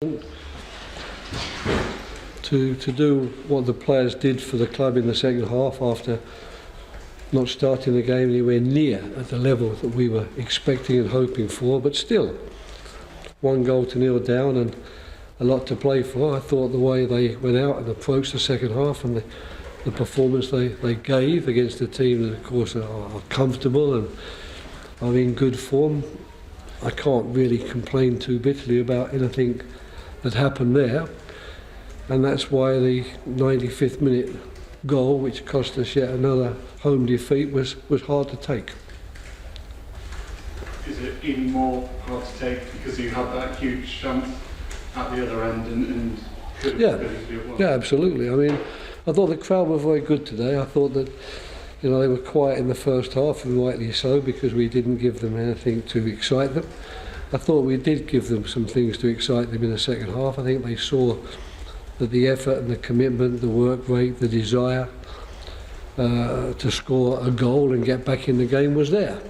To do what the players did for the club in the second half after not starting the game anywhere near at the level that we were expecting and hoping for, but still 1-0 down and a lot to play for. I thought the way they went out and approached the second half and the performance they gave against a team that of course are comfortable and are in good form, I can't really complain too bitterly about anything that happened there. And that's why the 95th minute goal, which cost us yet another home defeat, was hard to take. Is it even more hard to take because you had that huge chance at the other end and could have won? Yeah, absolutely. I mean, I thought the crowd were very good today. I thought that, they were quiet in the first half, and rightly so, because we didn't give them anything to excite them. I thought we did give them some things to excite them in the second half. I think they saw that the effort and the commitment, the work rate, the desire to score a goal and get back in the game was there.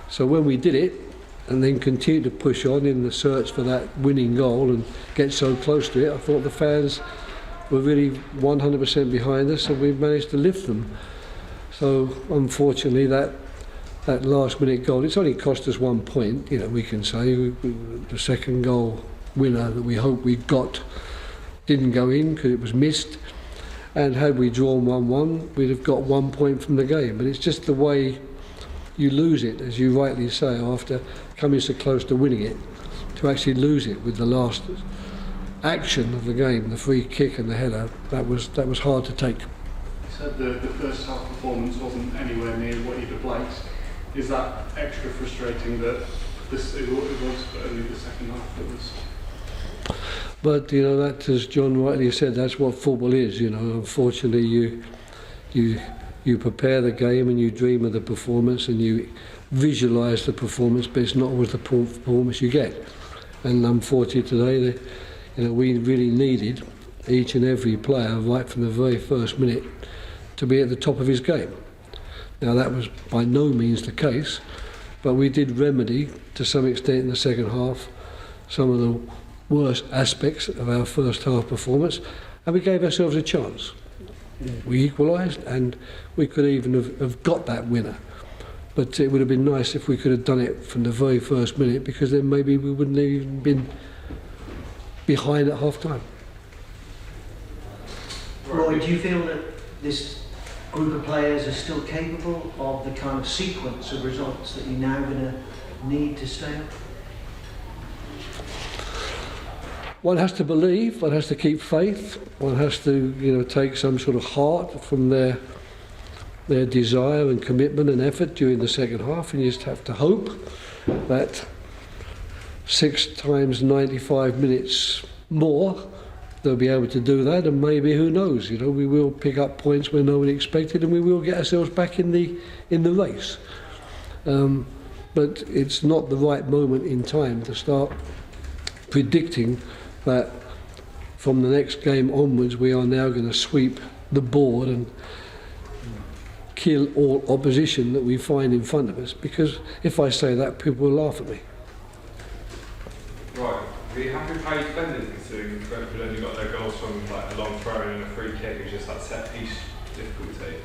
So when we did it and then continued to push on in the search for that winning goal and get so close to it, I thought the fans were really 100% behind us, and we managed to lift them. So unfortunately that last minute goal, it's only cost us 1 point, we can say. The second goal winner that we hoped we got didn't go in because it was missed, and had we drawn 1-1 we'd have got 1 point from the game. But it's just the way you lose it, as you rightly say, after coming so close to winning it, to actually lose it with the last action of the game, the free kick and the header. That was hard to take. You said the first half performance wasn't anywhere near what you'd have liked. Is that extra frustrating that it was only the second half that was? But that, as John rightly said, that's what football is. Unfortunately, you prepare the game and you dream of the performance and you visualise the performance, but it's not always the performance you get. And unfortunately today, we really needed each and every player right from the very first minute to be at the top of his game. Now that was by no means the case, but we did remedy to some extent in the second half some of the worst aspects of our first half performance, and we gave ourselves a chance. We equalised, and we could even have got that winner. But it would have been nice if we could have done it from the very first minute, because then maybe we wouldn't have even been behind at half time. Roy, do you feel that this group of players are still capable of the kind of sequence of results that you're now going to need to stay up? One has to believe, one has to keep faith, one has to take some sort of heart from their desire and commitment and effort during the second half, and you just have to hope that 6 times 95 minutes more they'll be able to do that, and maybe, who knows, we will pick up points where no one expected, and we will get ourselves back in the race. But it's not the right moment in time to start predicting that from the next game onwards we are now going to sweep the board and kill all opposition that we find in front of us, because if I say that, people will laugh at me. Right, are you happy with how you defended, considering Brentford only got their goals from a long throw and a free kick? It was just that set piece difficulty.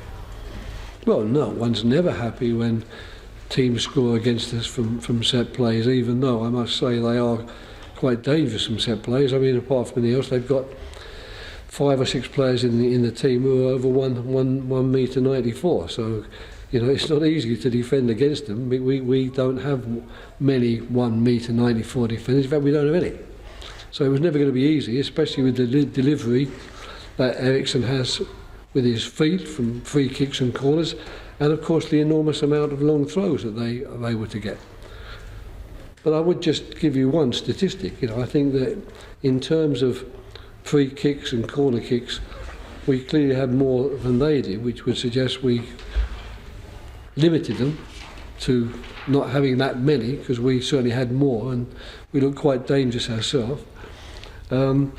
Well, no, one's never happy when teams score against us from set plays, even though I must say they are quite dangerous from set plays. I mean, apart from anything else, they've got 5 or 6 players in the team who are over 1 metre 94. So, it's not easy to defend against them. We don't have many 1 metre 94 defenders. In fact, we don't have any. So it was never going to be easy, especially with the delivery that Eriksson has with his feet from free kicks and corners, and of course the enormous amount of long throws that they are able to get. But I would just give you one statistic. I think that in terms of free kicks and corner kicks, we clearly had more than they did, which would suggest we limited them to not having that many, because we certainly had more and we looked quite dangerous ourselves. And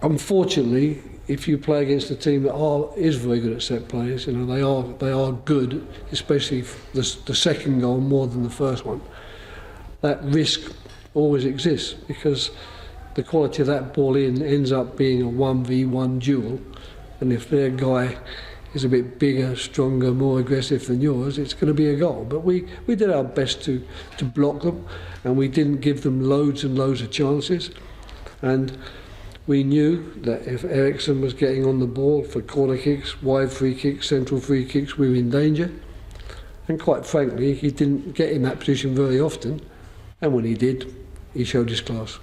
unfortunately, if you play against a team that is very good at set plays, they are good, especially the second goal more than the first one. that risk always exists, because the quality of that ball in ends up being a 1v1 duel, and if their guy is a bit bigger, stronger, more aggressive than yours, it's going to be a goal. But we did our best to block them, and we didn't give them loads and loads of chances. And we knew that if Eriksson was getting on the ball for corner kicks, wide free kicks, central free kicks, we were in danger. And quite frankly, he didn't get in that position very often, and when he did, he showed his class.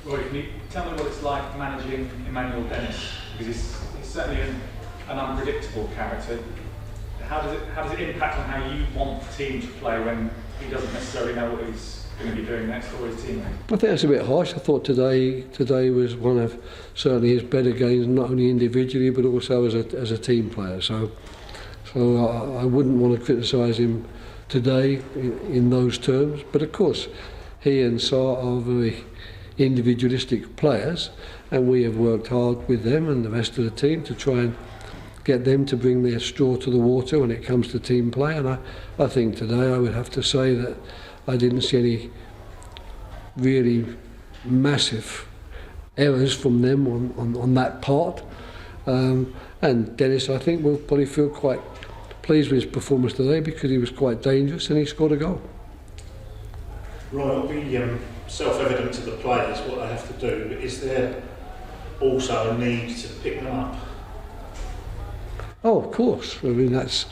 Roy, can you tell me what it's like managing Emmanuel Dennis? Because he's certainly an unpredictable character. How does it impact on how you want the team to play when he doesn't necessarily know what he's going to be doing next for his teammate? I think that's a bit harsh. I thought today was one of certainly his better games, not only individually but also as a team player. So I wouldn't want to criticise him today in those terms. But of course, he and Sarr are very individualistic players, and we have worked hard with them and the rest of the team to try and get them to bring their straw to the water when it comes to team play. And I think today I would have to say that I didn't see any really massive errors from them on that part. And Dennis, I think, will probably feel quite pleased with his performance today because he was quite dangerous and he scored a goal. Right, it'll be self-evident to the players what they have to do, but is there also a need to pick them up? Oh, of course. I mean, it's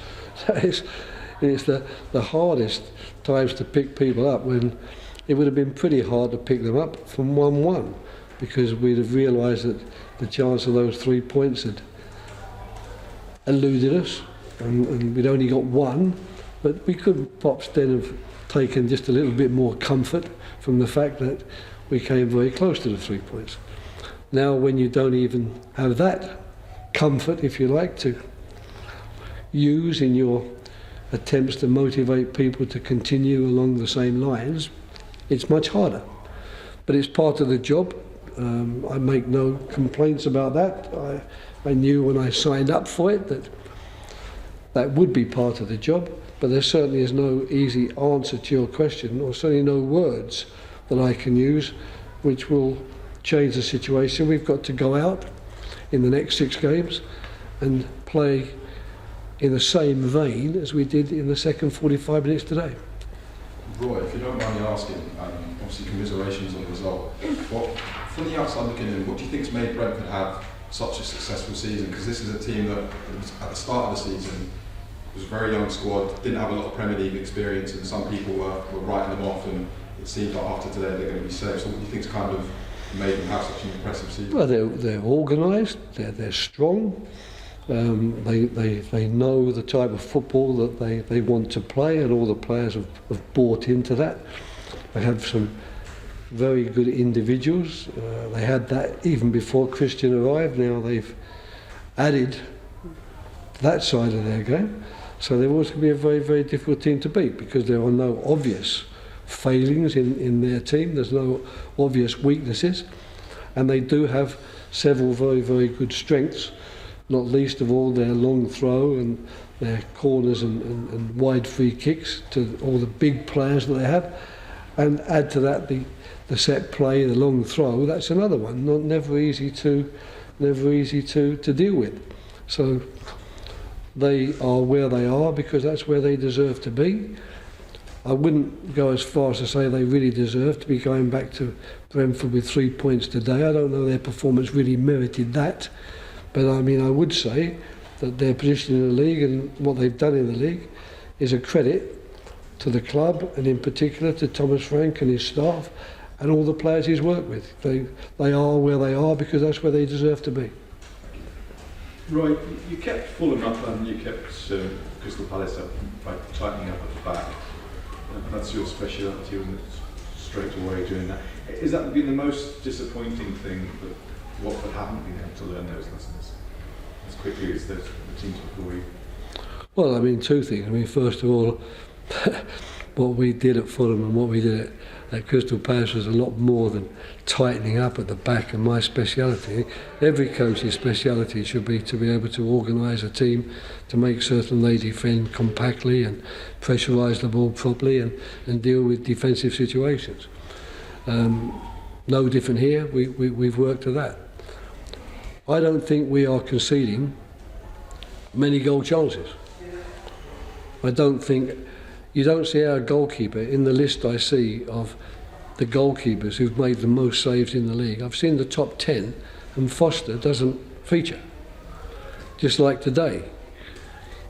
the hardest times to pick people up, when it would have been pretty hard to pick them up from 1-1, because we'd have realised that the chance of those 3 points had eluded us, and we'd only got one, but we could perhaps then have taken just a little bit more comfort from the fact that we came very close to the 3 points. Now, when you don't even have that comfort, if you like, to use in your attempts to motivate people to continue along the same lines, it's much harder. But it's part of the job. I make no complaints about that. I knew when I signed up for it that that would be part of the job, but there certainly is no easy answer to your question, or certainly no words that I can use which will change the situation. We've got to go out in the next 6 games and play in the same vein as we did in the second 45 minutes today. Roy, if you don't mind me asking, obviously commiserations on the result, from the outside looking in, what do you think has made Brentford have such a successful season? Because this is a team that at the start of the season was a very young squad, didn't have a lot of Premier League experience, and some people were writing them off, and it seems like after today they're going to be safe. So what do you think's kind of made them have such an impressive season? Well, they're organised, they're strong, they know the type of football that they want to play, and all the players have bought into that. They have some very good individuals. They had that even before Christian arrived. Now they've added that side of their game. So they're always going to be a very, very difficult team to beat, because there are no obvious failings in their team. There's no obvious weaknesses. And they do have several very, very good strengths, not least of all their long throw and their corners and wide free kicks, to all the big players that they have. And add to that the set play, the long throw. That's another one, never easy to deal with. So they are where they are because that's where they deserve to be. I wouldn't go as far as to say they really deserve to be going back to Brentford with 3 points today. I don't know their performance really merited that, but I mean, I would say that their position in the league and what they've done in the league is a credit to the club, and in particular to Thomas Frank and his staff and all the players he's worked with. They are where they are because that's where they deserve to be. Right, you kept Fulham up and you kept Crystal Palace up by tightening up at the back. That's your speciality, wasn't it? Straight away doing that. Has that been the most disappointing thing, that Watford haven't been able to learn those lessons as quickly as the teams before you? Well, I mean, two things. I mean, first of all, what we did at Fulham and what we did at Crystal Palace was a lot more than tightening up at the back, and my speciality, every coach's speciality should be to be able to organise a team to make certain they defend compactly and pressurise the ball properly and deal with defensive situations. No different here, we've worked at that. I don't think we are conceding many goal chances. I don't think, you don't see our goalkeeper in the list I see of the goalkeepers who've made the most saves in the league. I've seen the top 10 and Foster doesn't feature. Just like today.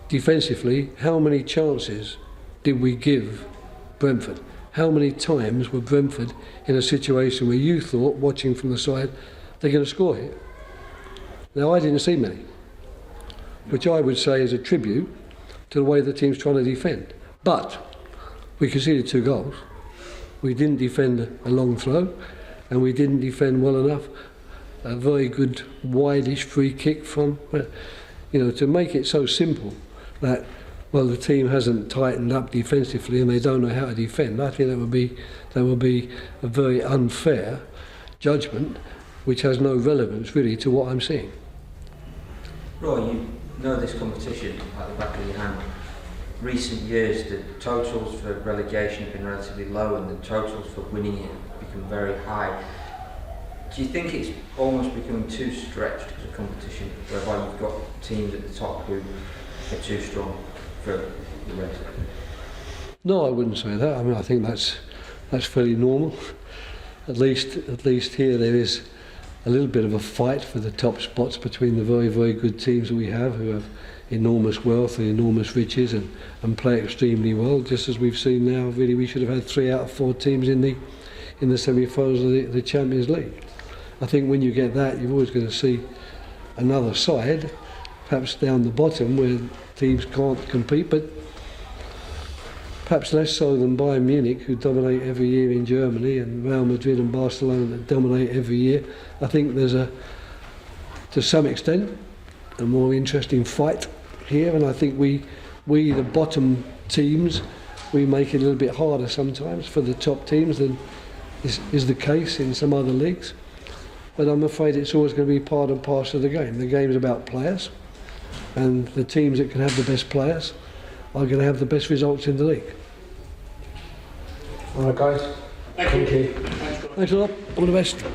Defensively, how many chances did we give Brentford? How many times were Brentford in a situation where you thought, watching from the side, they're going to score here? Now, I didn't see many, which I would say is a tribute to the way the team's trying to defend. But we conceded 2 goals. We didn't defend a long throw, and we didn't defend well enough a very good wide-ish free kick from, to make it so simple that, well, the team hasn't tightened up defensively and they don't know how to defend. I think that would be a very unfair judgment, which has no relevance really to what I'm seeing. Roy, you know this competition at the back of your hand. Recent years, the totals for relegation have been relatively low and the totals for winning it have become very high. Do you think it's almost becoming too stretched as a competition, whereby you've got teams at the top who are too strong for the rest? No, I wouldn't say that. I mean, I think that's fairly normal. At least here there is a little bit of a fight for the top spots between the very, very good teams that we have, who have enormous wealth and enormous riches and play extremely well. Just as we've seen now, really, we should have had 3 out of 4 teams in the semi-finals of the Champions League. I think when you get that, you're always going to see another side, perhaps down the bottom, where teams can't compete, but perhaps less so than Bayern Munich, who dominate every year in Germany, and Real Madrid and Barcelona that dominate every year. I think there's to some extent, a more interesting fight here, and I think we the bottom teams, we make it a little bit harder sometimes for the top teams than is the case in some other leagues. But I'm afraid it's always going to be part and parcel of the game. The game's about players, and the teams that can have the best players are going to have the best results in the league. All right, guys. Thank you. Thanks a lot. All the best.